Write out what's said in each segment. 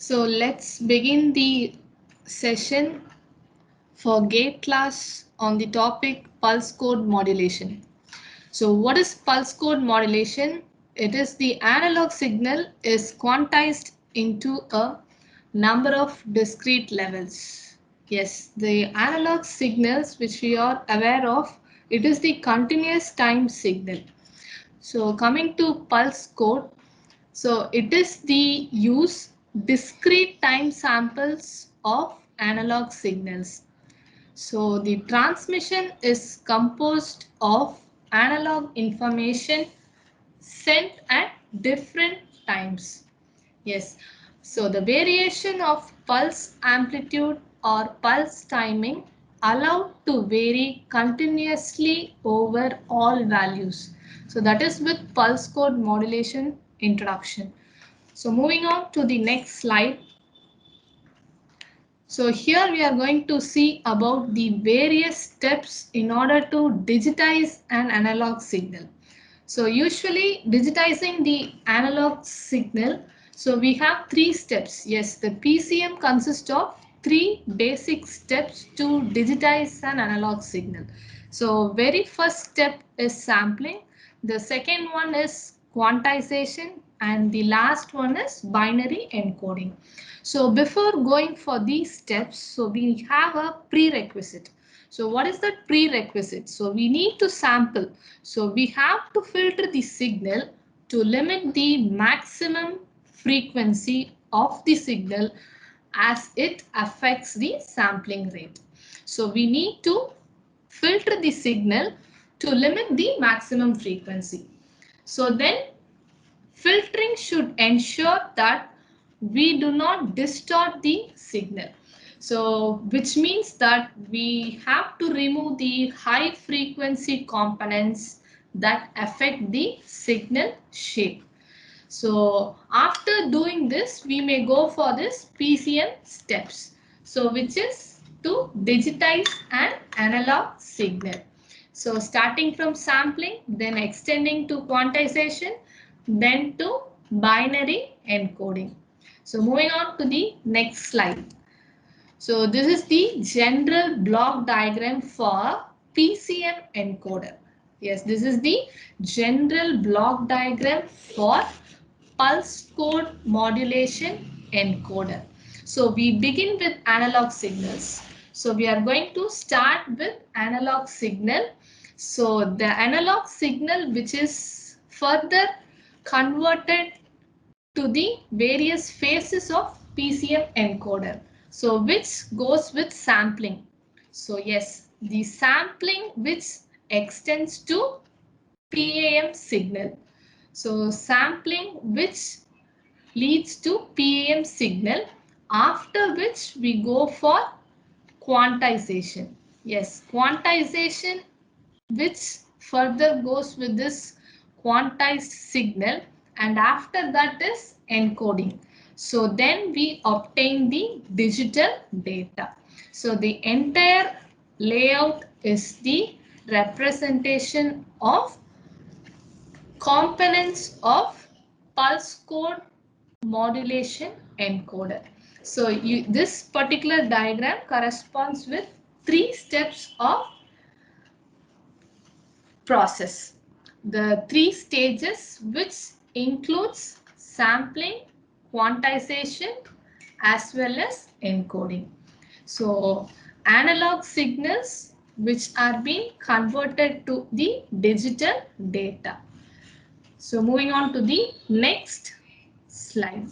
So let's begin the session for GATE class on the topic pulse code modulation. So what is pulse code modulation? It is the analog signal is quantized into a number of discrete levels. Yes, the analog signals which we are aware of, it is the continuous time signal. So coming to pulse code, so it is the use discrete time samples of analog signals. So the transmission is composed of analog information sent at different times. Yes, so the variation of pulse amplitude or pulse timing allowed to vary continuously over all values. So that is with pulse code modulation introduction. So moving on to the next slide. So here we are going to see about the various steps in order to digitize an analog signal. So usually digitizing the analog signal, so we have three steps. Yes, the PCM consists of three basic steps to digitize an analog signal. So very first step is sampling. The second one is quantization and the last one is binary encoding. So before going for these steps, so we have a prerequisite. So what is that prerequisite? So we need to sample. So we have to filter the signal to limit the maximum frequency of the signal as it affects the sampling rate. So we need to filter the signal to limit the maximum frequency. So then filtering should ensure that we do not distort the signal. So which means that we have to remove the high frequency components that affect the signal shape. So after doing this, we may go for this PCM steps. So which is to digitize an analog signal. So starting from sampling, then extending to quantization, then to binary encoding. So moving on to the next slide. So this is the general block diagram for PCM encoder. Yes, this is the general block diagram for pulse code modulation encoder. So we begin with analog signals. So we are going to start with analog signal. So the analog signal which is further converted to the various phases of PCM encoder. So which goes with sampling. So yes, the sampling which extends to PAM signal. So sampling which leads to PAM signal, after which we go for quantization. Yes, quantization which further goes with this quantized signal, and after that is encoding. So then we obtain the digital data. So the entire layout is the representation of components of pulse code modulation encoder. So this particular diagram corresponds with three steps of process. The three stages which includes sampling, quantization as well as encoding. So analog signals which are being converted to the digital data. So moving on to the next slide.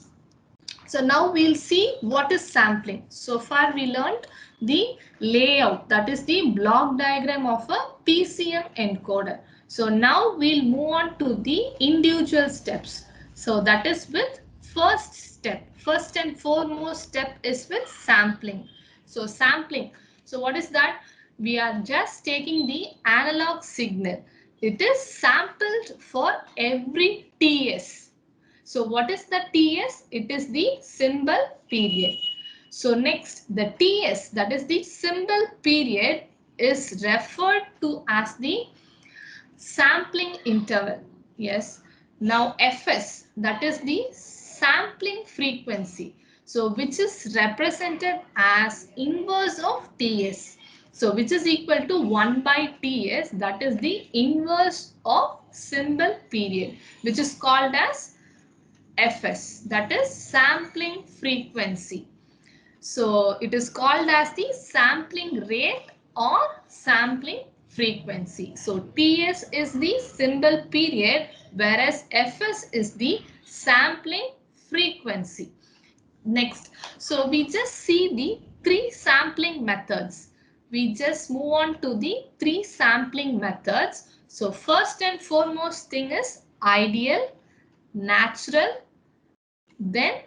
So now we'll see what is sampling. So far we learned the layout, that is the block diagram of a PCM encoder. So now we'll move on to the individual steps. So that is with first step. First and foremost step is with sampling. So sampling. So what is that? We are just taking the analog signal. It is sampled for every TS. So what is the TS? It is the symbol period. So next, the TS, that is the symbol period, is referred to as the sampling interval. Yes. Now FS, that is the sampling frequency. So which is represented as inverse of Ts. So which is equal to 1 by Ts, that is the inverse of symbol period, which is called as Fs, that is sampling frequency. So it is called as the sampling rate or sampling frequency. So Ts is the symbol period, whereas Fs is the sampling frequency. Next, so we just see the three sampling methods. We just move on to the three sampling methods. So first and foremost thing is ideal, natural, then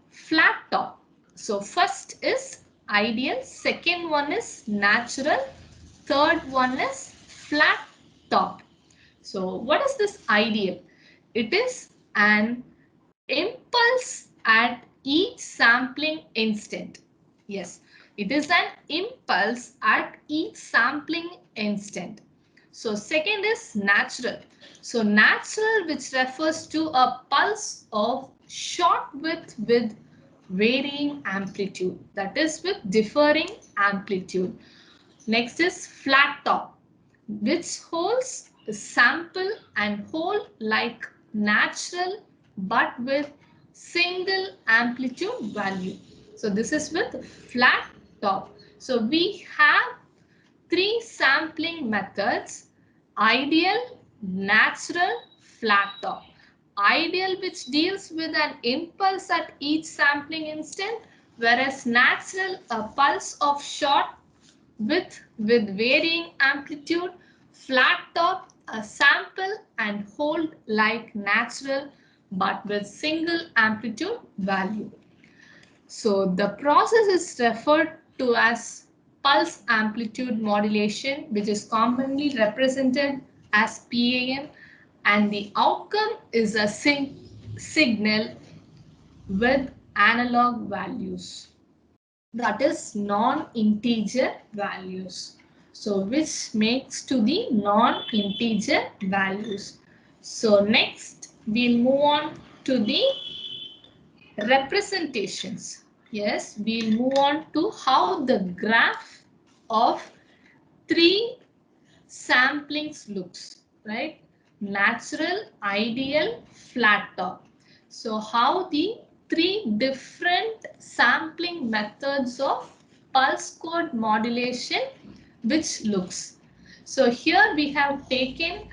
flat top. So first is ideal, second one is natural, third one is flat top. So what is this ideal? It is an impulse at each sampling instant. Yes, it is an impulse at each sampling instant. So second is natural. So natural, which refers to a pulse of short width with varying amplitude, that is with differing amplitude. Next is flat top, which holds the sample and hold like natural but with single amplitude value. So this is with flat top. So we have three sampling methods: ideal, natural, flat top. Ideal, which deals with an impulse at each sampling instant, whereas natural, a pulse of short width with varying amplitude. Flat top, a sample and hold like natural but with single amplitude value. So the process is referred to as pulse amplitude modulation, which is commonly represented as PAM, and the outcome is a signal with analog values, that is non-integer values. So which makes to the non-integer values. So next we'll move on to the representations. Yes, we'll move on to how the graph of three samplings looks, right? Natural, ideal, flat top. So how the three different sampling methods of pulse code modulation which looks. So here we have taken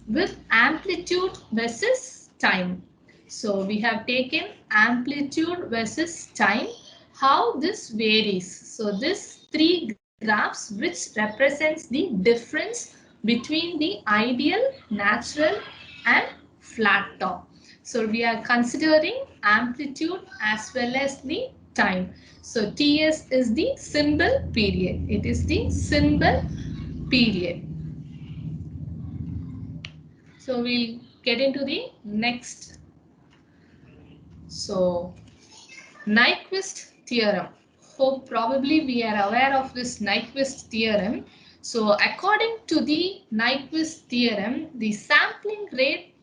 with amplitude versus time. So we have taken amplitude versus time, how this varies. So this three graphs which represents the difference between the ideal, natural and flat top. So we are considering amplitude as well as the time. So Ts is the symbol period. It is the symbol period. So we'll get into the next. So Nyquist theorem. Hope probably we are aware of this Nyquist theorem. So according to the Nyquist theorem, the sampling rate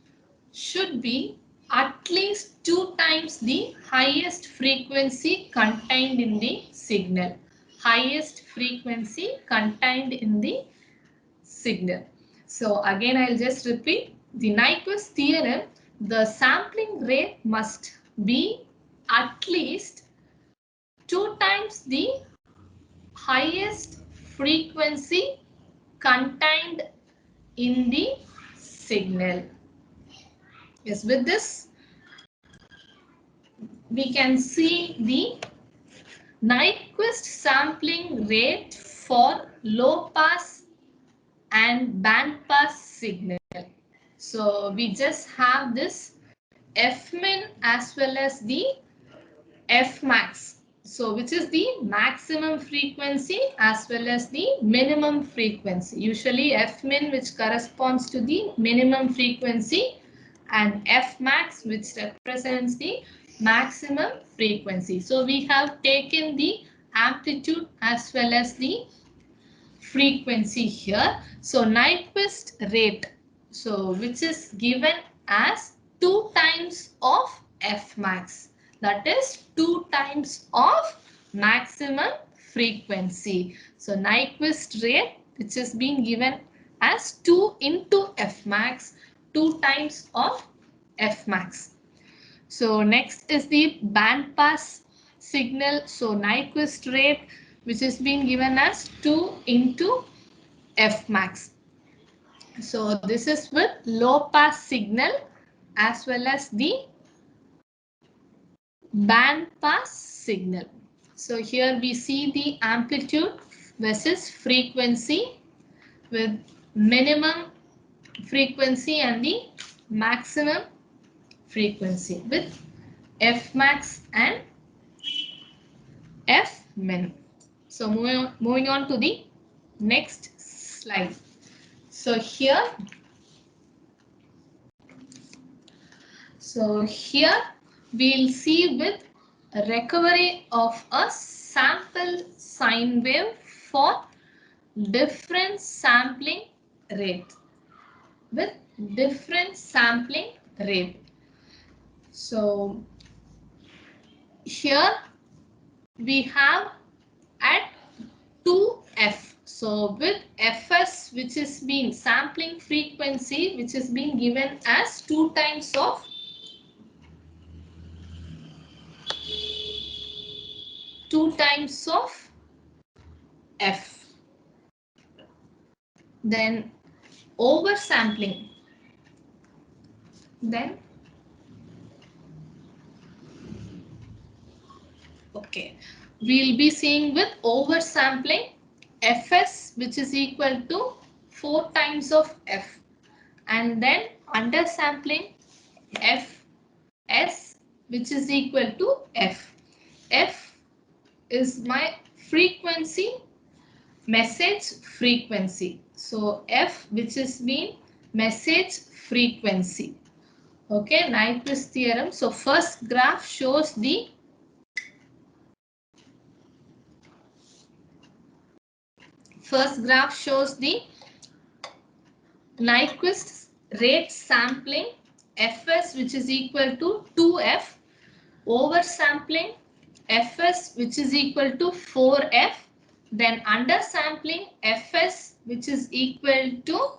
should be at least 2 times the highest frequency contained in the signal. Highest frequency contained in the signal. So again, I'll just repeat the Nyquist theorem. The sampling rate must be at least 2 times the highest frequency contained in the signal. Yes, with this, we can see the Nyquist sampling rate for low pass and band pass signal. So we just have this Fmin as well as the Fmax. So which is the maximum frequency as well as the minimum frequency. Usually Fmin, which corresponds to the minimum frequency, and Fmax, which represents the maximum frequency. So we have taken the amplitude as well as the frequency here. So Nyquist rate, so which is given as 2 times of Fmax. that is 2 times of maximum frequency. So Nyquist rate, which is being given as 2 into F max, 2 times of F max. So next is the band pass signal. So Nyquist rate, which is being given as 2 into F max. So this is with low pass signal as well as the band pass signal. So here we see the amplitude versus frequency with minimum frequency and the maximum frequency with F max and F min. So moving on to the next slide. So here we'll see with recovery of a sample sine wave for different sampling rate with different sampling rate. So here we have at 2f. So with fs, which is being sampling frequency, which is being given as 2 times of f. Then oversampling. Then okay, we'll be seeing with oversampling fs, which is equal to 4 times of f, and then undersampling fs, which is equal to f. F is my frequency, message frequency. So f, which is mean message frequency. Okay, Nyquist theorem. So first graph shows the Nyquist rate sampling fs, which is equal to 2f, oversampling fs, which is equal to 4f, then undersampling fs, which is equal to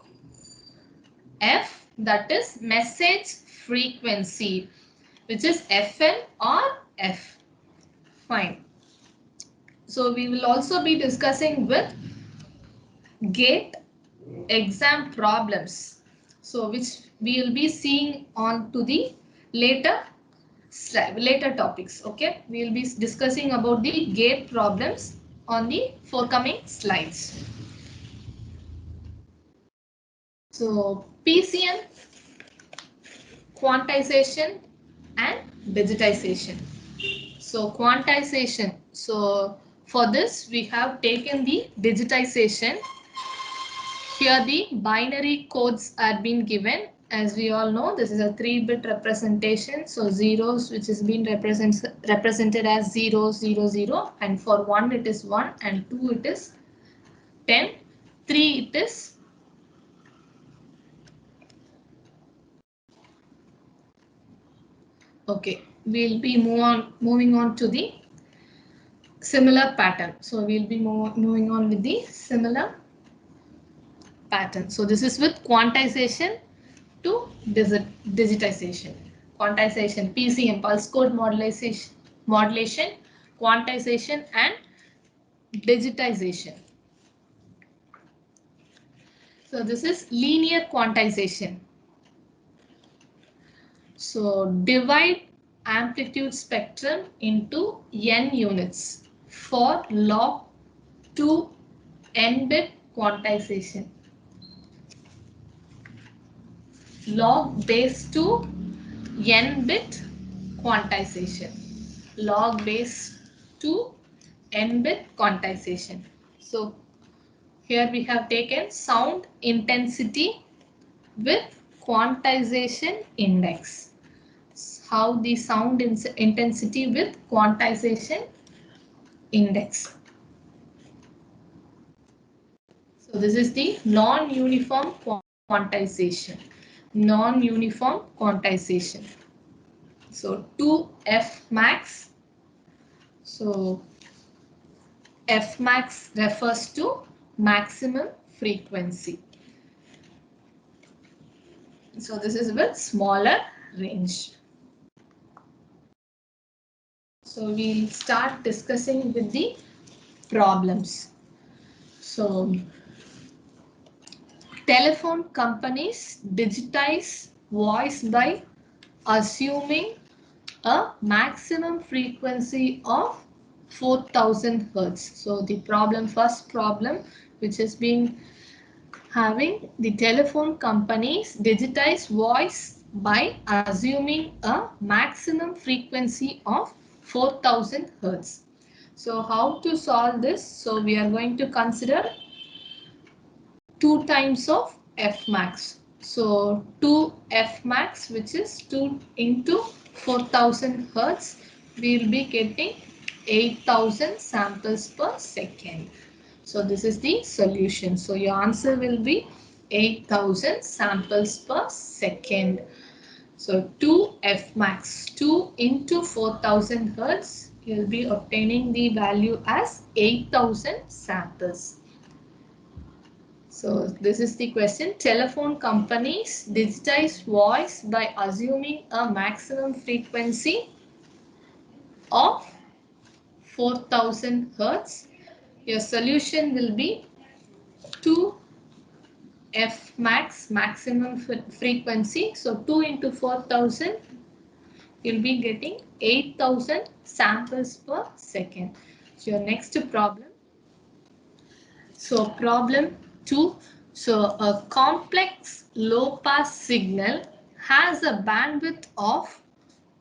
f, that is message frequency, which is fn or f. Fine. So we will also be discussing with gate exam problems, so which we will be seeing on to the later topics. Okay, we will be discussing about the gate problems on the forthcoming slides. So PCM, quantization and digitization. So quantization, so for this we have taken the digitization. Here the binary codes are being given. As we all know, this is a 3-bit representation. So zeros, which is being represented as 0, 0, 0, and for 1 it is 1, and 2 it is 10, 3 it is okay. We'll be moving on to the similar pattern. So we'll be moving on with the similar pattern. So this is with quantization to digitization. Quantization, PCM, pulse code modulation, quantization and digitization. So this is linear quantization. So divide amplitude spectrum into n units for log 2 n-bit quantization. Log base 2 n-bit quantization. Log base 2 n-bit quantization. So here we have taken sound intensity with quantization index. How the sound intensity with quantization index. So this is the non-uniform quantization. Non-uniform quantization. So 2f max. So f max refers to maximum frequency. So this is with smaller range. So we'll start discussing with the problems. So telephone companies digitize voice by assuming a maximum frequency of 4000 hertz. So the first problem which has been having the telephone companies digitize voice by assuming a maximum frequency of 4000 hertz. So how to solve this? So we are going to consider 2 times of f max. So 2 f max, which is 2 into 4000 hertz, we will be getting 8000 samples per second. So this is the solution. So your answer will be 8000 samples per second. So 2 f max, 2 into 4000 hertz, you will be obtaining the value as 8000 samples. So this is the question. Telephone companies digitize voice by assuming a maximum frequency of 4000 hertz. Your solution will be 2 f max, maximum frequency. So 2 into 4000, you'll be getting 8000 samples per second. So your next problem. So problem 2. So a complex low pass signal has a bandwidth of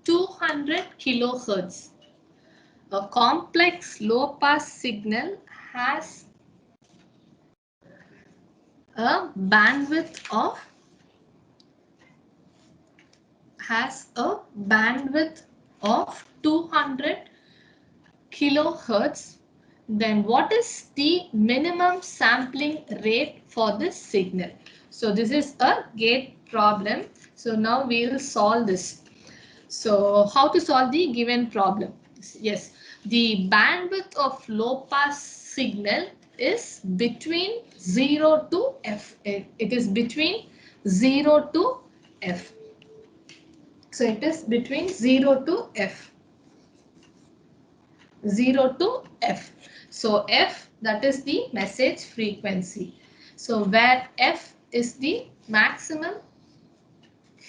200 kilohertz. A complex low pass signal has a bandwidth of 200 kilohertz. Then what is the minimum sampling rate for this signal? So this is a gate problem. So now we will solve this. So how to solve the given problem? Yes, the bandwidth of low pass signal is between 0 to f. It is between 0 to f. So it is between 0 to f. 0 to f. So f, that is the message frequency. So where f is the maximum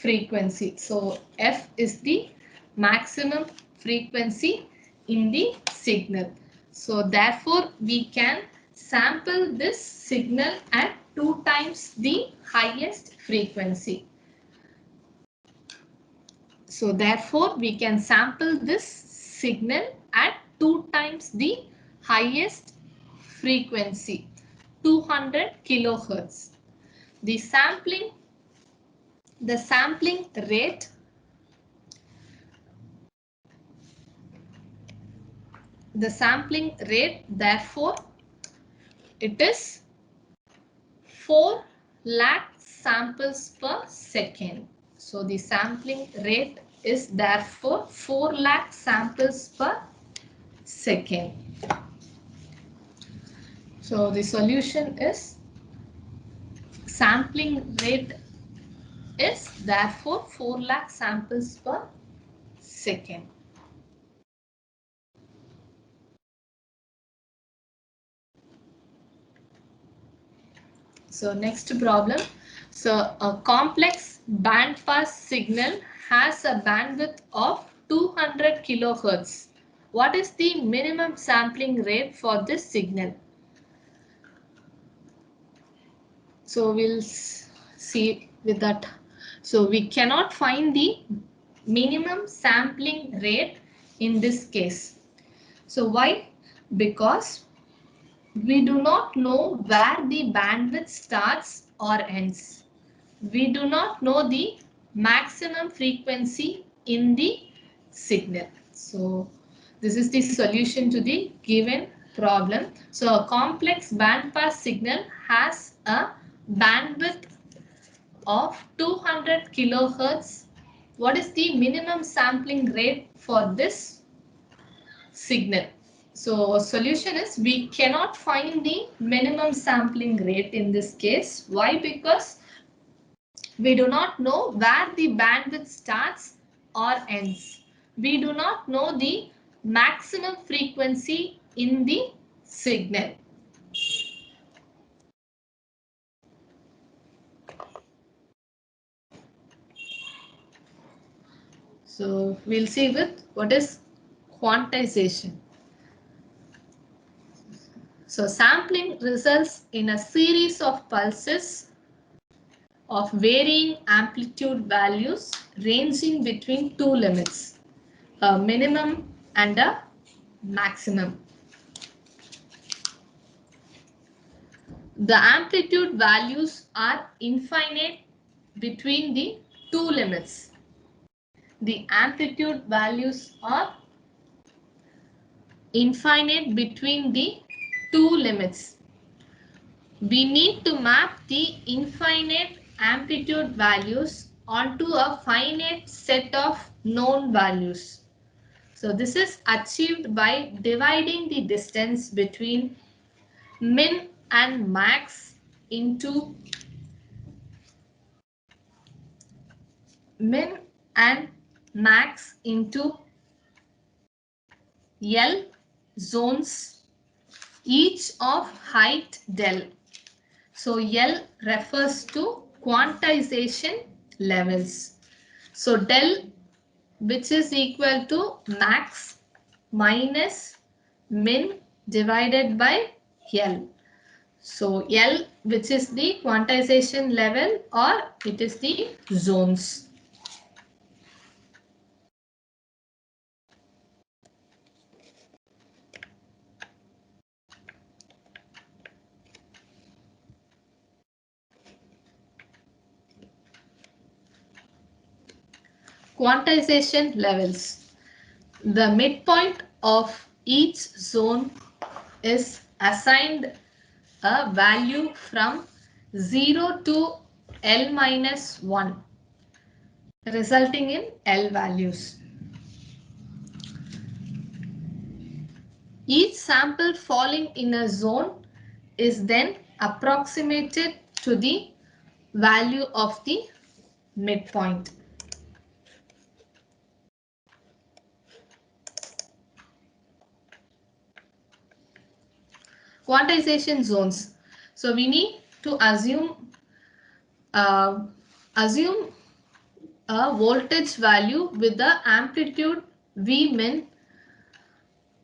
frequency. So f is the maximum frequency in the signal. So therefore we can sample this signal at 2 times the highest frequency. So therefore we can sample this signal at 2 times the highest frequency, 200 kilohertz. The sampling rate therefore it is 4 lakh samples per second. So the sampling rate is therefore 4 lakh samples per second. So the solution is sampling rate is therefore 4 lakh samples per second. So next problem. So a complex band pass signal has a bandwidth of 200 kilohertz. What is the minimum sampling rate for this signal? So we'll see with that. So we cannot find the minimum sampling rate in this case. So why? Because we do not know where the bandwidth starts or ends. We do not know the maximum frequency in the signal. So this is the solution to the given problem. So a complex bandpass signal has a bandwidth of 200 kilohertz. what is the minimum sampling rate for this signal? So solution is we cannot find the minimum sampling rate in this case. Why? Because we do not know where the bandwidth starts or ends. We do not know the maximum frequency in the signal. So we'll see with what is quantization. So sampling results in a series of pulses of varying amplitude values ranging between two limits, a minimum and a maximum. The amplitude values are infinite between the two limits. The amplitude values are infinite between the two limits. We need to map the infinite amplitude values onto a finite set of known values. So this is achieved by dividing the distance between min and max into min and max into L zones, each of height del. So L refers to quantization levels. So del, which is equal to max minus min divided by L. So L, which is the quantization level, or it is the zones. Quantization levels. The midpoint of each zone is assigned a value from 0 to L minus 1, resulting in L values. Each sample falling in a zone is then approximated to the value of the midpoint. Quantization zones. So we need to assume assume a voltage value with the amplitude V min,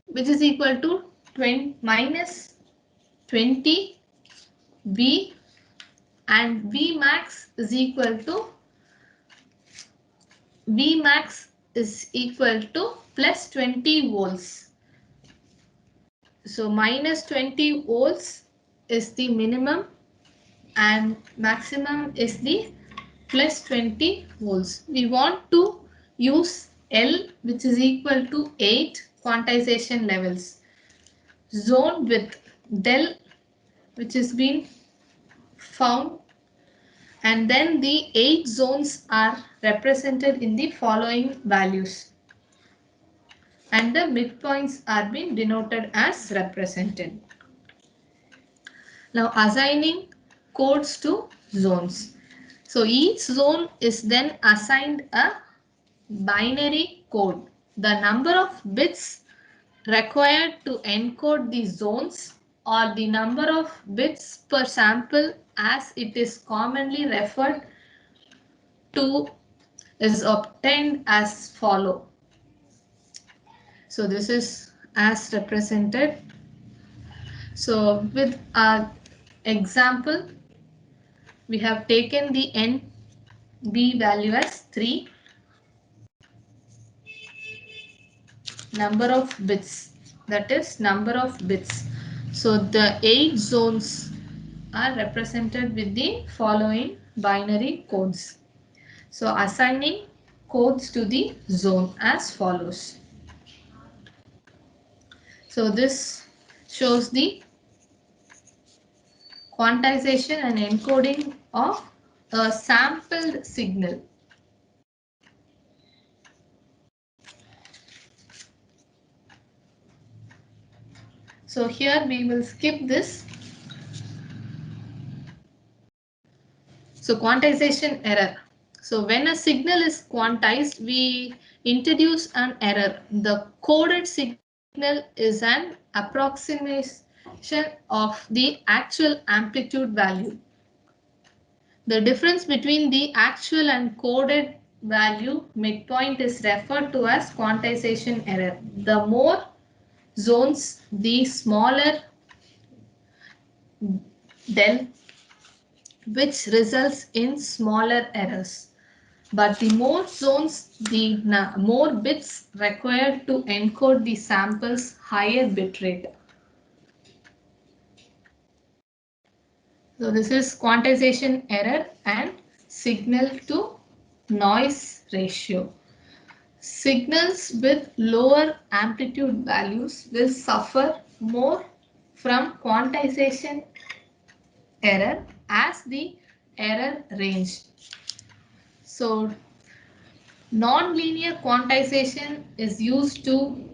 which is equal to 20 minus 20 V, and V max is equal to plus 20 volts. So minus 20 volts is the minimum and maximum is the plus 20 volts. We want to use L, which is equal to 8 quantization levels. Zone width del, which has been found, and then the 8 zones are represented in the following values, and the midpoints are being denoted as represented. Now assigning codes to zones. So each zone is then assigned a binary code. The number of bits required to encode the zones, or the number of bits per sample as it is commonly referred to, is obtained as follow. So this is as represented. So with our example, we have taken the NB value as 3, number of bits, that is number of bits. So the 8 zones are represented with the following binary codes. So assigning codes to the zone as follows. So this shows the quantization and encoding of a sampled signal. So here we will skip this. So quantization error. So when a signal is quantized, we introduce an error. The coded signal is an approximation of the actual amplitude value. The difference between the actual and coded value midpoint is referred to as quantization error. The more zones, the smaller del, which results in smaller errors. But the more zones, the more bits required to encode the sample's higher bit rate. So this is quantization error and signal to noise ratio. Signals with lower amplitude values will suffer more from quantization error as the error range. So non-linear quantization is used to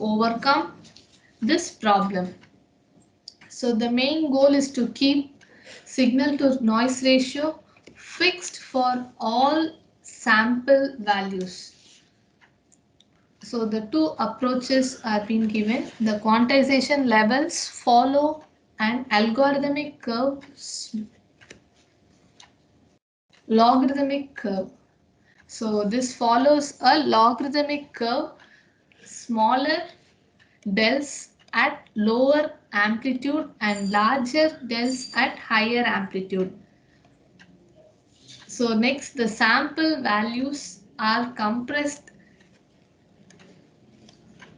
overcome this problem. So the main goal is to keep signal to noise ratio fixed for all sample values. So the two approaches are being given. The quantization levels follow an algorithmic curve, logarithmic curve. So this follows a logarithmic curve, smaller dells at lower amplitude and larger dells at higher amplitude. So next, the sample values are compressed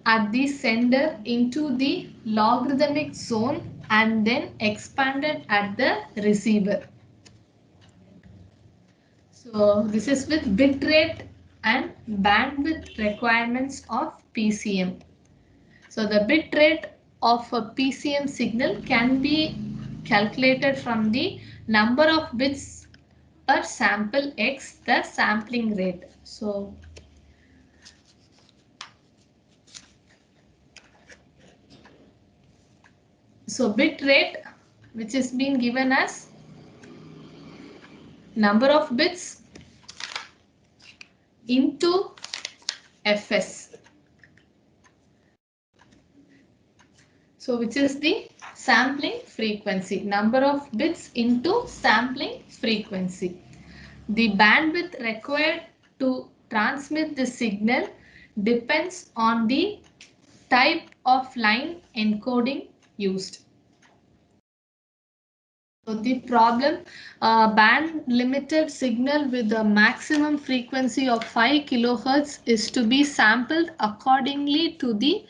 at the sender into the logarithmic zone and then expanded at the receiver. So this is with bit rate and bandwidth requirements of PCM. So the bit rate of a PCM signal can be calculated from the number of bits per sample x, the sampling rate. So bit rate, which is being given as number of bits into Fs. So which is the sampling frequency, number of bits into sampling frequency. The bandwidth required to transmit the signal depends on the type of line encoding used. So the problem, band limited signal with a maximum frequency of 5 kHz is to be sampled accordingly to the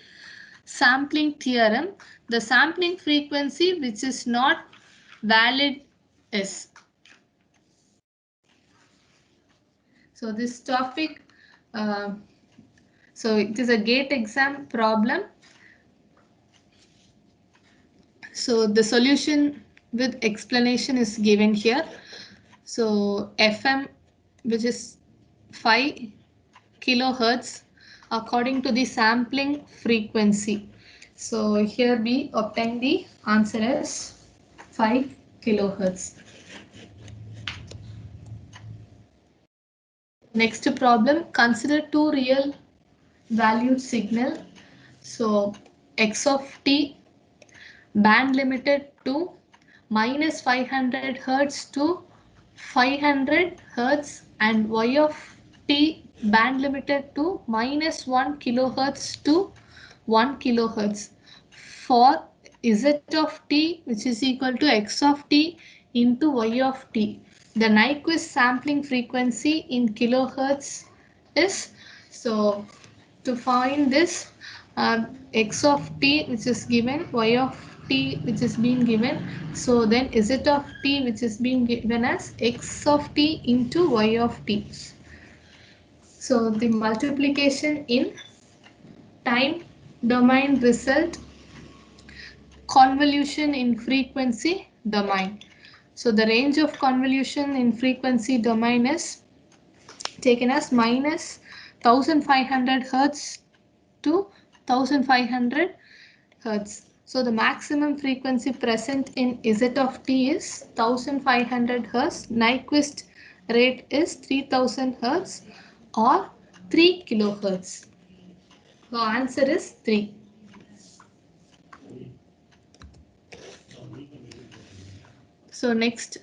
sampling theorem. The sampling frequency which is not valid is. So this topic, so it is a gate exam problem. So the solution with explanation is given here. So FM, which is 5 kilohertz according to the sampling frequency. So here we obtain the answer as 5 kilohertz. Next problem, consider two real valued signal. So x of t band limited to minus 500 Hertz to 500 Hertz and y of t band limited to minus 1 kilohertz to 1 kilohertz for z of t which is equal to x of t into y of t. The Nyquist sampling frequency in kilohertz is, so to find this, x of t which is given, y of t which is being given, so then z of t which is being given as x of t into y of t. So the multiplication in time domain result convolution in frequency domain. So the range of convolution in frequency domain is taken as minus 1500 Hertz to 1500 Hertz. So the maximum frequency present in Z of t is 1500 Hertz. Nyquist rate is 3000 Hertz or 3 kilohertz. So answer is 3. So next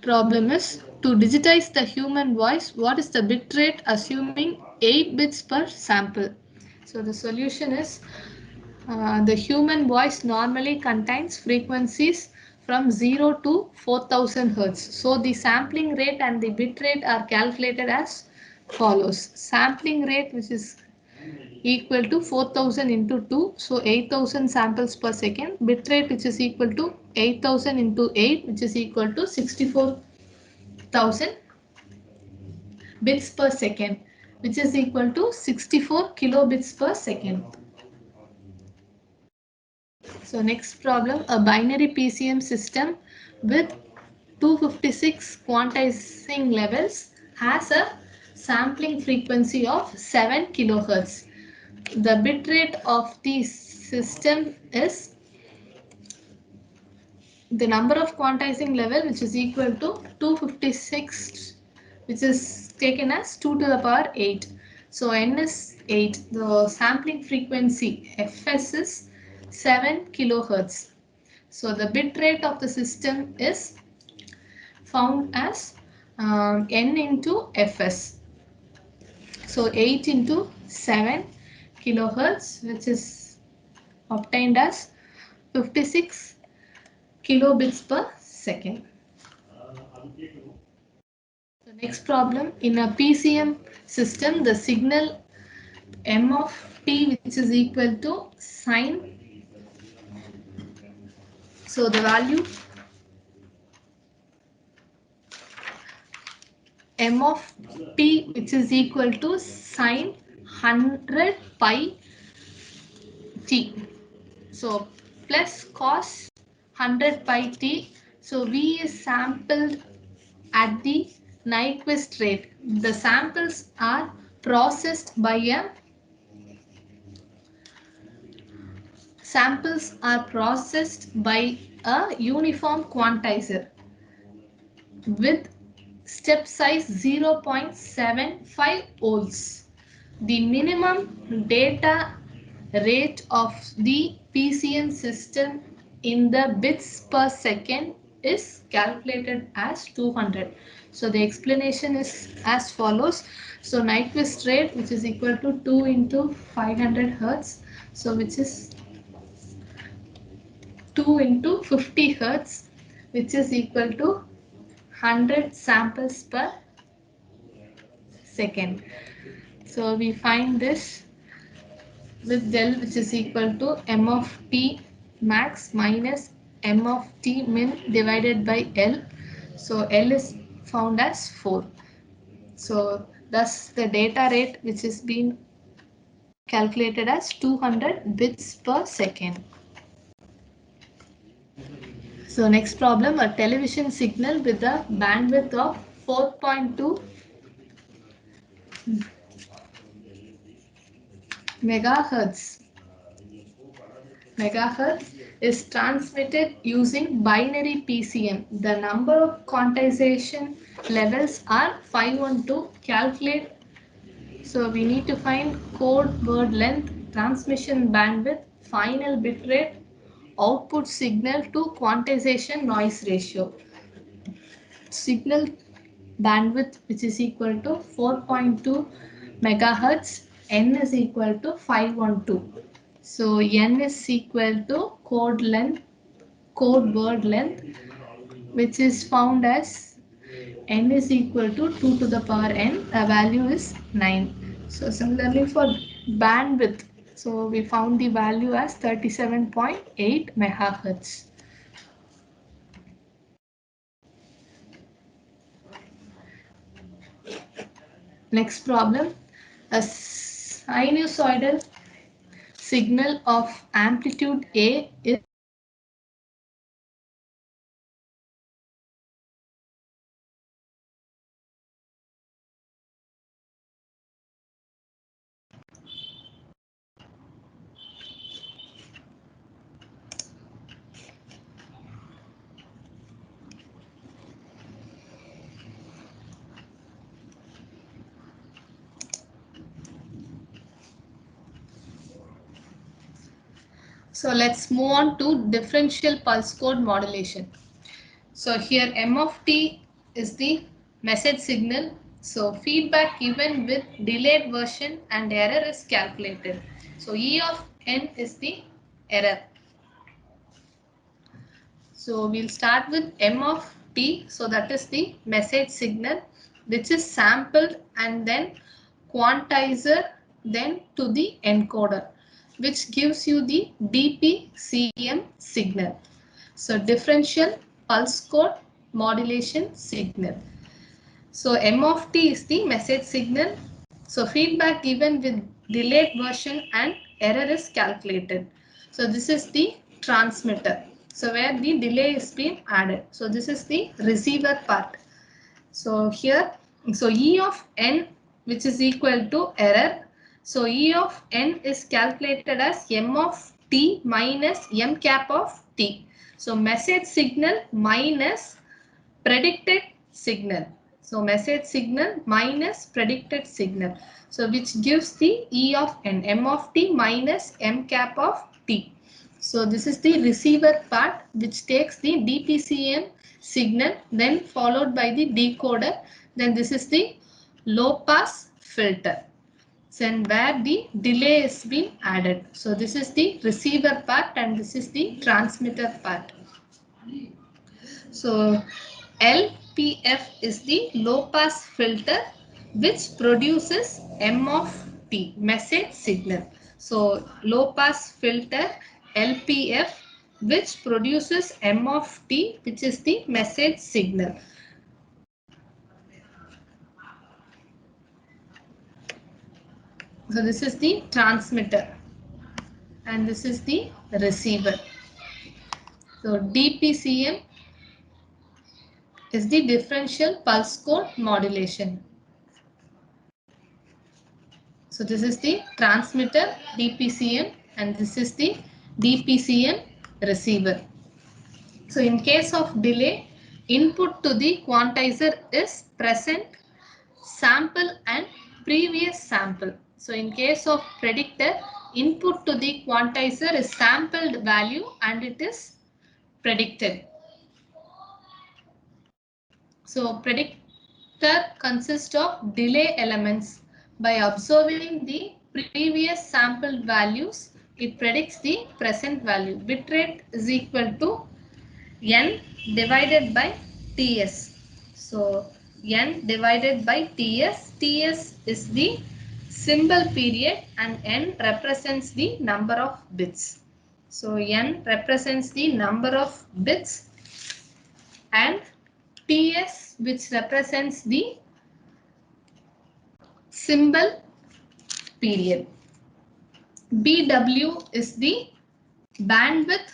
problem is to digitize the human voice, what is the bit rate assuming 8 bits per sample? So the solution is the human voice normally contains frequencies from 0 to 4000 Hz. So the sampling rate and the bit rate are calculated as follows. Sampling rate, which is equal to 4000 into 2, so 8000 samples per second. Bit rate, which is equal to 8000 into 8, which is equal to 64,000 bits per second, which is equal to 64 kilobits per second. So next problem, a binary PCM system with 256 quantizing levels has a sampling frequency of 7 kilohertz. The bit rate of the system is the number of quantizing level, which is equal to 256, which is taken as 2 to the power 8. So n is 8. The sampling frequency Fs is 7 kilohertz. So the bit rate of the system is found as n into Fs. So 8 into 7 kilohertz, which is obtained as 56 kilobits per second. The next problem, in a PCM system, the signal m of t, which is equal to sine. So the value m of t, which is equal to sine 100 pi t. So plus cos 100 pi t. So V is sampled at the Nyquist rate. The samples are processed by a uniform quantizer with step size 0.75 volts. The minimum data rate of the PCM system in the bits per second is calculated as 200. So the explanation is as follows. So Nyquist rate, which is equal to 2 into 500 Hertz, so which is 2 into 50 Hertz, which is equal to 100 samples per second. So we find this with del, which is equal to m of t max minus m of t min divided by L. So L is found as 4. So thus the data rate, which is being calculated as 200 bits per second. So next problem, a television signal with a bandwidth of 4.2 megahertz is transmitted using binary PCM. The number of quantization levels are 512. Calculate. So we need to find code word length, transmission bandwidth, final bit rate, output signal to quantization noise ratio. Signal bandwidth, which is equal to 4.2 megahertz, n is equal to 512. So n is equal to code word length, which is found as n is equal to 2 to the power n. The value is 9. So similarly for bandwidth, so we found the value as 37.8 megahertz. Next problem, a sinusoidal signal of amplitude A is So let's move on to differential pulse code modulation. So here M of t is the message signal. So feedback given with delayed version and error is calculated. So E of n is the error. So we'll start with M of t. So that is the message signal which is sampled and then quantizer then to the encoder, which gives you the DPCM signal. So differential pulse code modulation signal. So M of t is the message signal. So feedback given with delayed version and error is calculated. So this is the transmitter. So where the delay is being added. So this is the receiver part. So here, so E of n which is equal to error. So E of n is calculated as M of t minus M cap of t. So message signal minus predicted signal. So message signal minus predicted signal. So which gives the E of n, M of t minus M cap of t. So this is the receiver part which takes the DPCM signal, then followed by the decoder. Then this is the low pass filter. Then where the delay is being added. So this is the receiver part and this is the transmitter part. So LPF is the low pass filter which produces M of t, message signal. So low pass filter LPF which produces M of t, which is the message signal. So this is the transmitter and this is the receiver. So DPCM is the differential pulse code modulation. So this is the transmitter DPCM and this is the DPCM receiver. So in case of delay, input to the quantizer is present, sample and previous sample. So in case of predictor, input to the quantizer is sampled value and it is predicted. So predictor consists of delay elements. By observing the previous sampled values, it predicts the present value. Bitrate is equal to n divided by ts. So n divided by ts. Ts is the symbol period and n represents the number of bits. So n represents the number of bits and ts which represents the symbol period. BW is the bandwidth.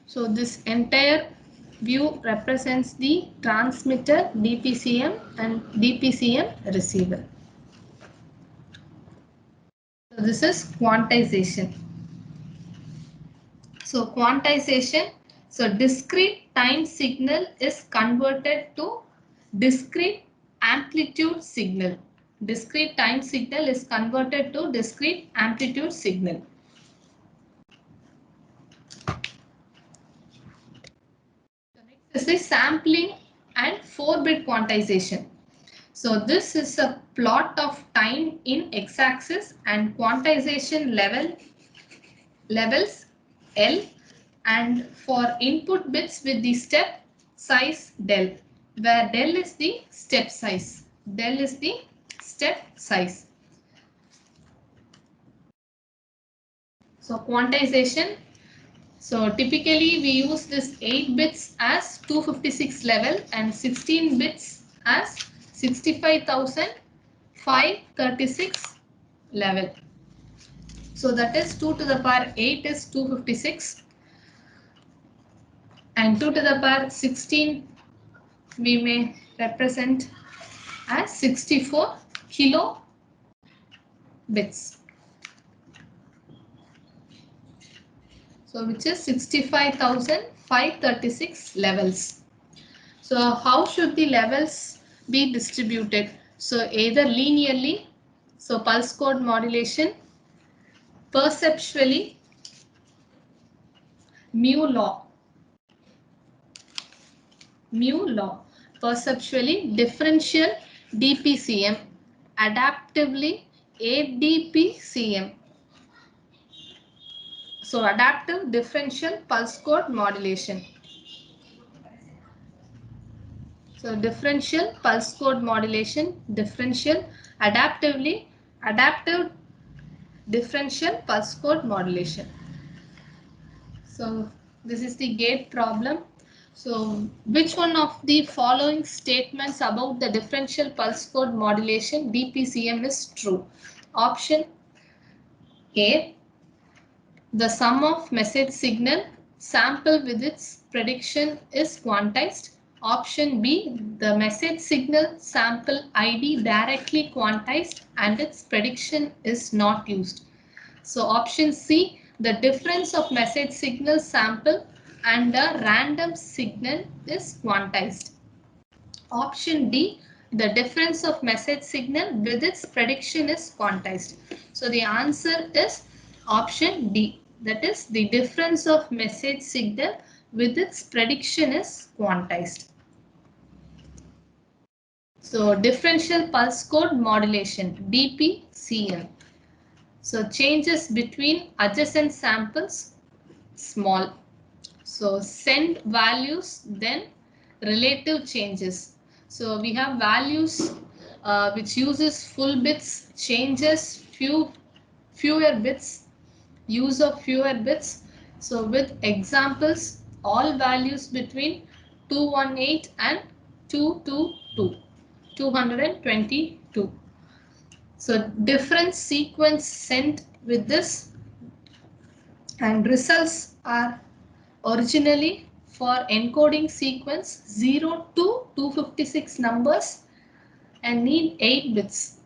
So this entire view represents the transmitter DPCM and DPCM receiver. So this is quantization. So quantization, so discrete time signal is converted to discrete amplitude signal. Discrete time signal is converted to discrete amplitude signal. So next is the sampling and 4-bit quantization. So this is a plot of time in x-axis and quantization levels L, and for input bits with the step size del, where del is the step size. Del is the step size. So quantization. So typically we use this 8 bits as 256 level and 16 bits as 65,536 level. So that is 2 to the power 8 is 256 and 2 to the power 16 we may represent as 64 kilo bits. So which is 65,536 levels. So how should the levels be distributed? So either linearly, so pulse code modulation, perceptually mu law, perceptually differential DPCM, adaptively ADPCM. So adaptive differential pulse code modulation. So differential pulse code modulation, differential, adaptive differential pulse code modulation. So this is the gate problem. So which one of the following statements about the differential pulse code modulation DPCM is true? Option A, the sum of message signal sample with its prediction is quantized. Option B, the message signal sample ID directly quantized and its prediction is not used. So option C, the difference of message signal sample and a random signal is quantized. Option D, the difference of message signal with its prediction is quantized. So the answer is option D. That is, the difference of message signal with its prediction is quantized. So differential pulse code modulation, DPCM. So changes between adjacent samples, small. So send values, then relative changes. So we have values which uses full bits, changes fewer bits, use of fewer bits. So with examples, all values between 218 and 222, 222. So different sequence sent with this, and results are originally for encoding sequence 0 to 256 numbers and need 8 bits.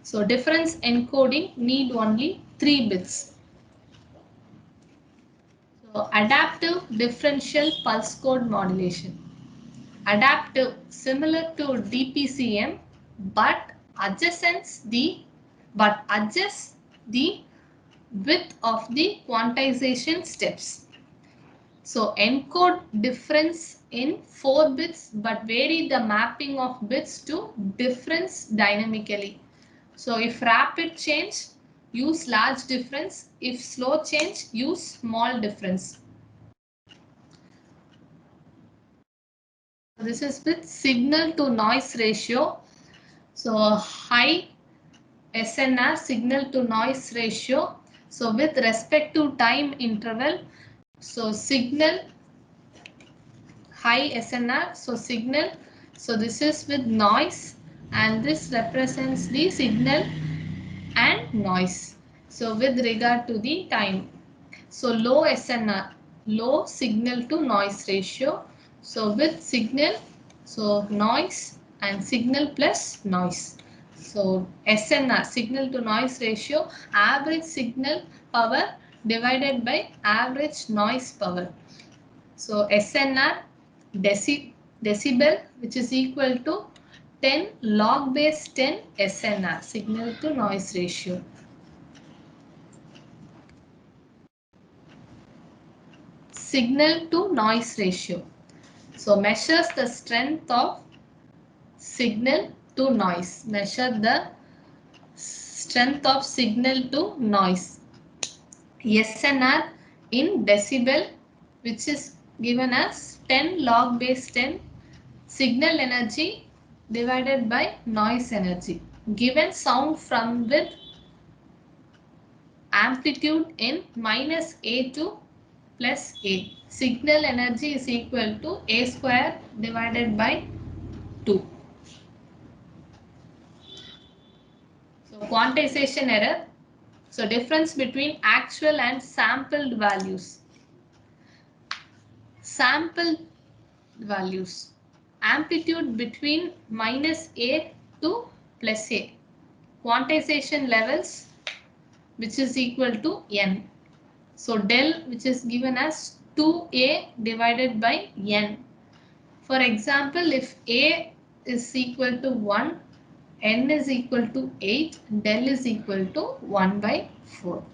So difference encoding need only 3 bits. So adaptive differential pulse code modulation. Adaptive, similar to DPCM, but adjusts the width of the quantization steps. So encode difference in 4 bits but vary the mapping of bits to difference dynamically. So if rapid change, use large difference. If slow change, use small difference. This is with signal to noise ratio. So high SNR, signal to noise ratio. So with respect to time interval, so signal high SNR, so signal, so this is with noise and this represents the signal and noise. So with regard to the time, so low SNR, low signal to noise ratio. So with signal, so noise and signal plus noise. So SNR, signal to noise ratio, average signal power divided by average noise power. So SNR, decibel, which is equal to 10 log base 10 SNR, signal to noise ratio. Signal to noise ratio. So measures the strength of signal to noise. Measure the strength of signal to noise. SNR in decibel, which is given as 10 log base 10 signal energy divided by noise energy. Given sound from with amplitude in minus A to plus A. Signal energy is equal to A square divided by 2. So quantization error. So difference between actual and sampled values. Sampled values. Amplitude between minus A to plus A. Quantization levels, which is equal to n. So del, which is given as 2a divided by n. For example, if a is equal to 1, n is equal to 8, del is equal to 1 by 4.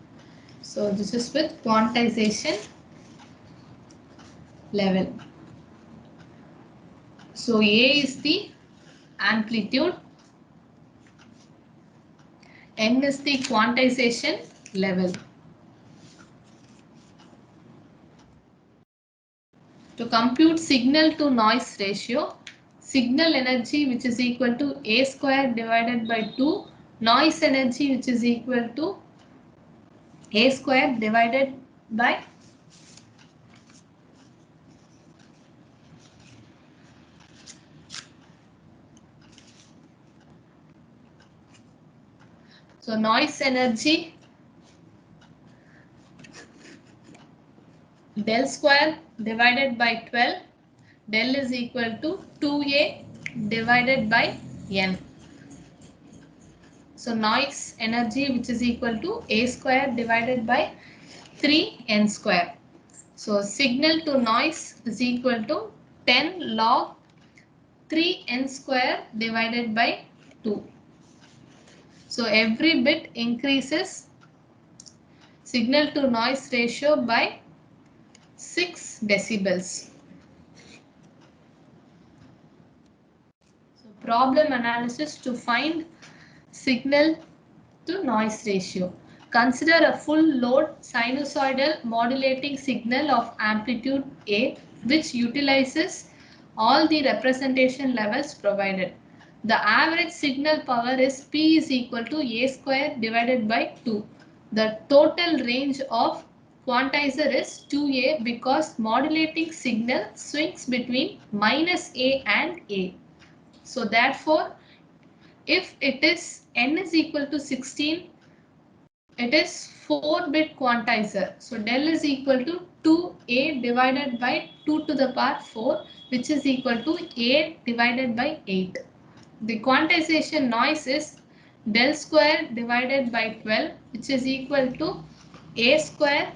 So this is with quantization level. So A is the amplitude, N is the quantization level. To compute signal to noise ratio, signal energy which is equal to A square divided by 2, noise energy which is equal to A square divided by so noise energy del square divided by 12, del is equal to 2A divided by N. So noise energy which is equal to A square divided by 3N square. So signal to noise is equal to 10 log 3N square divided by 2. So every bit increases signal to noise ratio by 6 decibels. So problem analysis to find signal to noise ratio. Consider a full load sinusoidal modulating signal of amplitude A which utilizes all the representation levels provided. The average signal power is P is equal to A square divided by 2. The total range of quantizer is 2A because modulating signal swings between minus A and A. So therefore, if it is n is equal to 16, it is 4-bit quantizer. So del is equal to 2a divided by 2 to the power 4, which is equal to a divided by 8. The quantization noise is del square divided by 12, which is equal to a square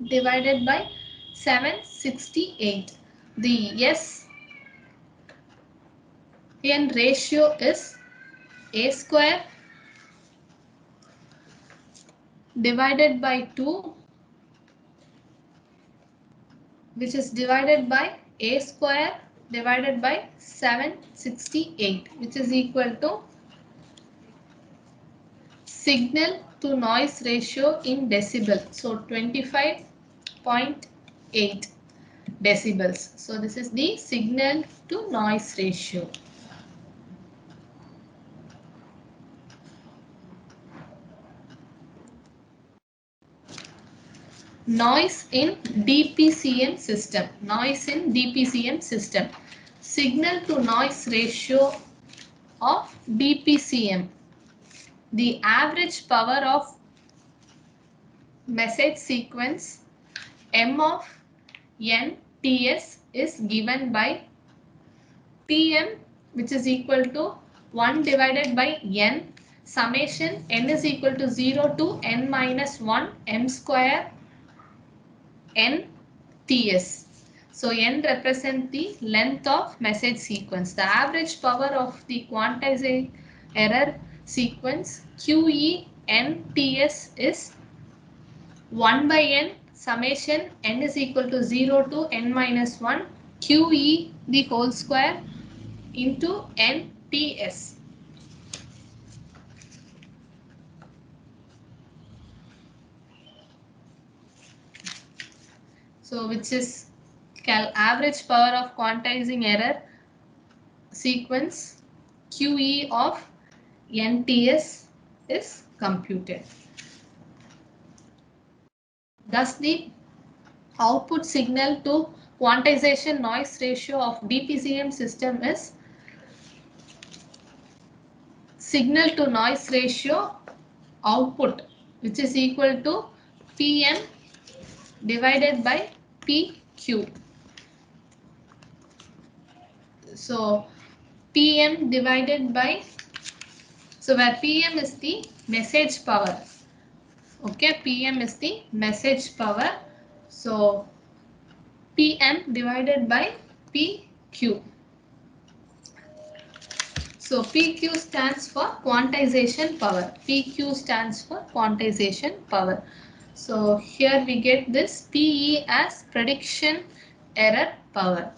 divided by 768. The SN ratio is a square divided by 2, which is divided by a square divided by 768, which is equal to signal to noise ratio in decibel. So 25.8 decibels. So this is the signal to noise ratio. Noise in DPCM system. Noise in DPCM system. Signal to noise ratio of DPCM. The average power of message sequence M of n ts is given by Tm, which is equal to 1 divided by n summation n is equal to 0 to n minus 1 m square n ts. So n represents the length of message sequence. The average power of the quantizing error sequence QENTS is 1 by n summation n is equal to 0 to n minus 1 QE the whole square into NTS. So which is average power of quantizing error sequence QE of NTS is computed. Thus the output signal to quantization noise ratio of DPCM system is signal to noise ratio output, which is equal to PM divided by PQ. So PM divided by, so where PM is the message power. Okay, PM is the message power. So PM divided by PQ. So PQ stands for quantization power. PQ stands for quantization power. So here we get this PE as prediction error power.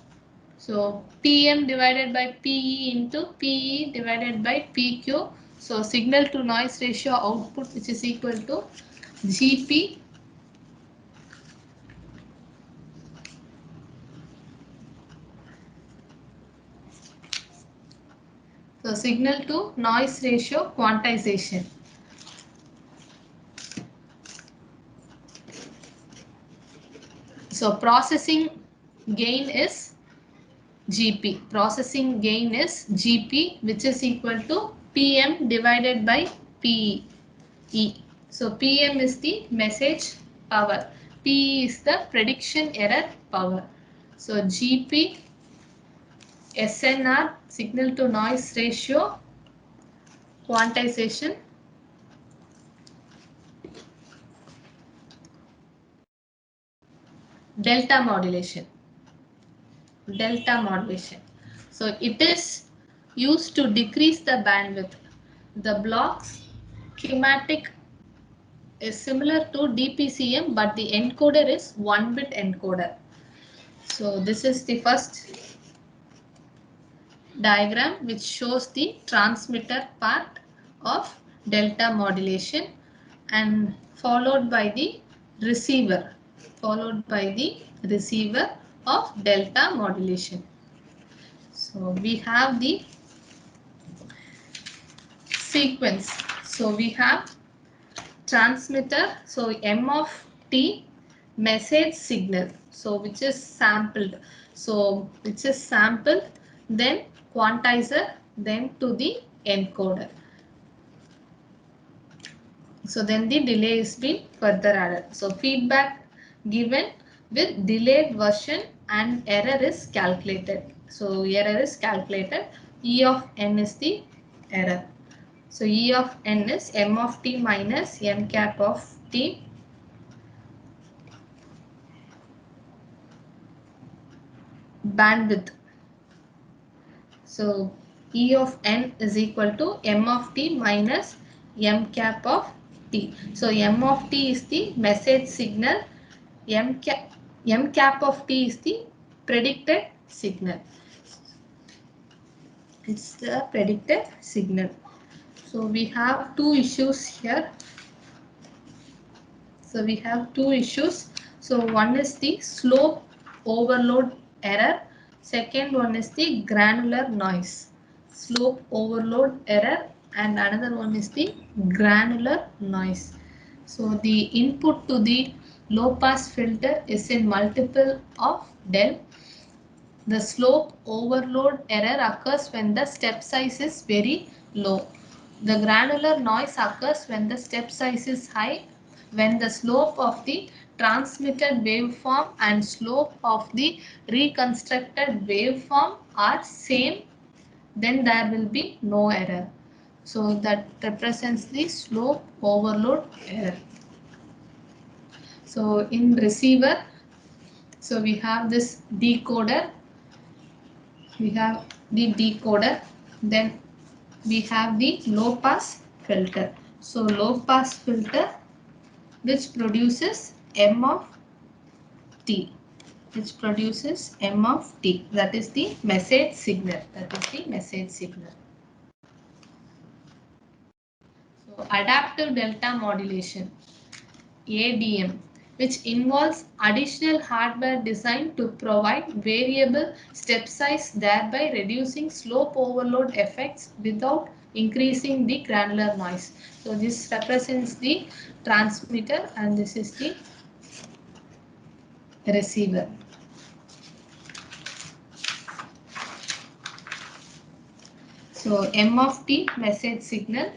So PM divided by PE into PE divided by PQ. So signal to noise ratio output, which is equal to GP so signal to noise ratio quantization. So processing gain is GP. Processing gain is GP, which is equal to PM divided by PE. So PM is the message power. PE is the prediction error power. So GP SNR, signal to noise ratio quantization, delta modulation. Delta modulation. So it is used to decrease the bandwidth. The block's schematic is similar to DPCM, but the encoder is 1-bit encoder. So this is the first diagram which shows the transmitter part of delta modulation and followed by the receiver of delta modulation. So we have the sequence. So we have transmitter, so M of T, message signal, so which is sampled, then quantizer, then to the encoder. So then the delay is being further added. So feedback given with delayed version and error is calculated. So error is calculated. E of n is the error. So E of n is M of T minus M cap of T bandwidth. So E of n is equal to M of T minus M cap of T. So M of T is the message signal. M cap of T is the predicted signal. It's the predicted signal. So we have two issues here. So we have two issues. So one is the slope overload error. Second one is the granular noise. Slope overload error and another one is the granular noise. So the input to the low pass filter is in multiple of del. The slope overload error occurs when the step size is very low. The granular noise occurs when the step size is high. When the slope of the transmitted waveform and slope of the reconstructed waveform are same, then there will be no error. So that represents the slope overload error. So in receiver, so we have this decoder. Then we have the low pass filter. So low pass filter which produces M of T, that is the message signal. So adaptive delta modulation, ADM, which involves additional hardware design to provide variable step size, thereby reducing slope overload effects without increasing the granular noise. So this represents the transmitter and this is the receiver. So M of T, message signal.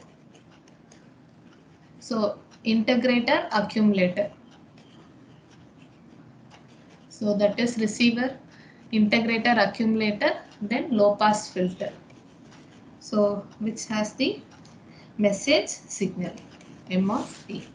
So integrator, accumulator. So that is receiver, integrator, accumulator, then low pass filter. So which has the message signal, M of T.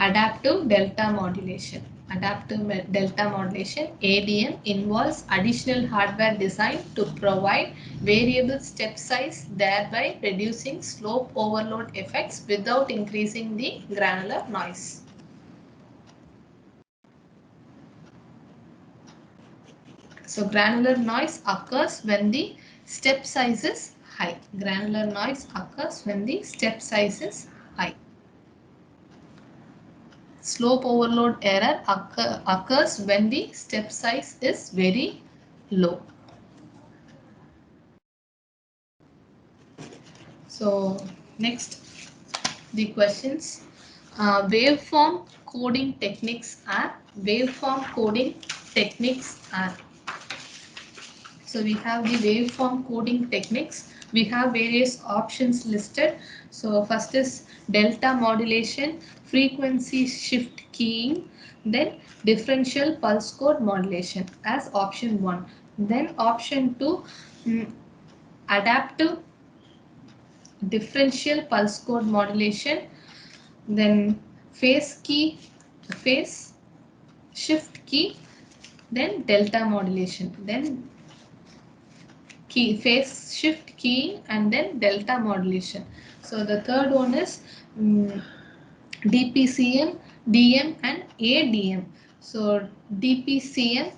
Adaptive delta modulation. adaptive delta modulation. ADM involves additional hardware design to provide variable step size, thereby reducing slope overload effects without increasing the granular noise. So granular noise occurs when the step size is high. Granular noise occurs when the step size is high. Slope overload error occurs when the step size is very low. So next, the questions. Waveform coding techniques are. So we have the waveform coding techniques. We have various options listed. So first is delta modulation, frequency shift keying, then differential pulse code modulation as option 1. Then option 2, adaptive differential pulse code modulation, then phase shift key, then delta modulation, then phase shift keying, and then delta modulation. So the third one is DPCM, DM and ADM. So DPCM,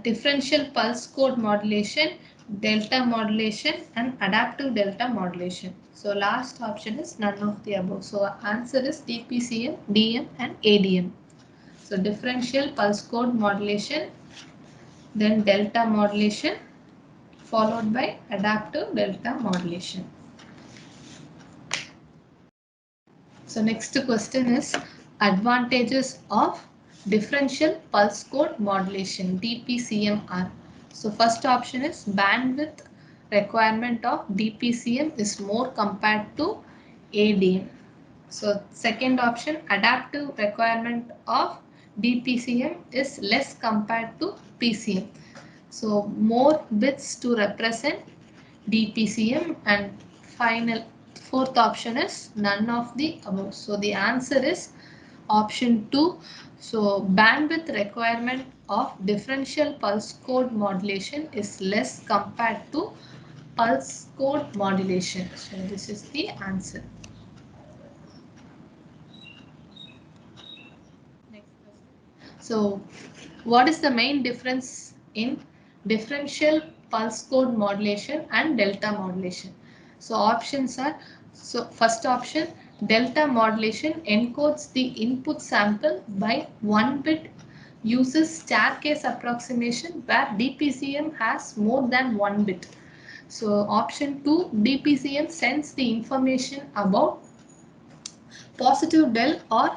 differential pulse code modulation, delta modulation and adaptive delta modulation. So last option is none of the above. So answer is DPCM, DM and ADM. So differential pulse code modulation, then delta modulation, followed by adaptive delta modulation. So next question is advantages of differential pulse code modulation, DPCMR. So first option is bandwidth requirement of DPCM is more compared to ADM. So second option, adaptive requirement of DPCM is less compared to PCM. So more bits to represent DPCM, and final fourth option is none of the above. So the answer is option 2. So bandwidth requirement of differential pulse code modulation is less compared to pulse code modulation. So this is the answer. Next question. So what is the main difference in differential pulse code modulation and delta modulation? So options are, so first option, delta modulation encodes the input sample by 1 bit, uses staircase approximation where DPCM has more than 1 bit. So option 2, DPCM sends the information about positive del or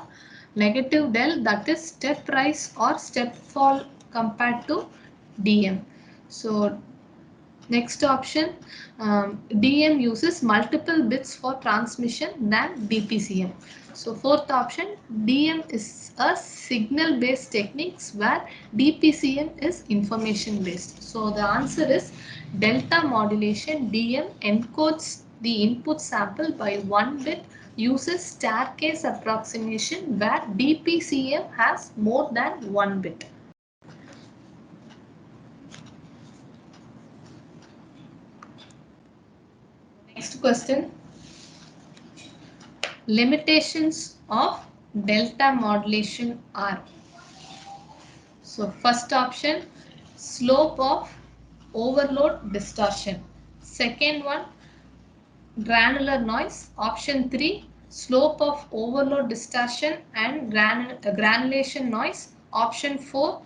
negative del, that is step rise or step fall compared to DM. So next option, DM uses multiple bits for transmission than DPCM. So fourth option, DM is a signal based techniques where DPCM is information based. So the answer is delta modulation. DM encodes the input sample by 1 bit, uses staircase approximation where DPCM has more than 1 bit. Next question. Limitations of delta modulation are. So first option, slope of overload distortion. Second one, granular noise. Option 3, slope of overload distortion and granulation noise. Option 4,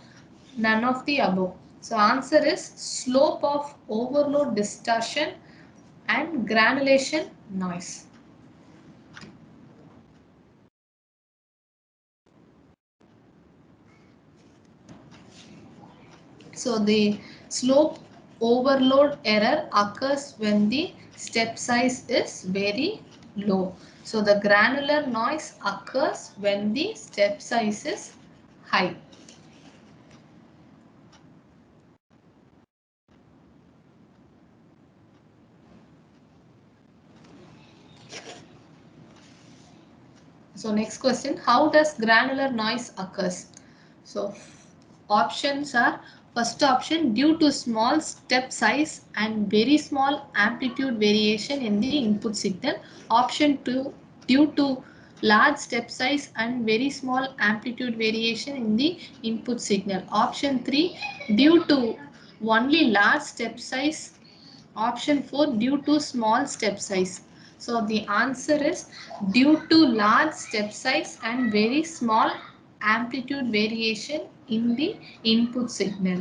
none of the above. So answer is slope of overload distortion and granulation noise. So the slope overload error occurs when the step size is very low. So the granular noise occurs when the step size is high. So next question, how does granular noise occurs? So options are: first option, due to small step size and very small amplitude variation in the input signal. Option 2, due to large step size and very small amplitude variation in the input signal. Option 3, due to only large step size. Option 4, due to small step size. So the answer is due to large step size and very small amplitude variation in the input signal.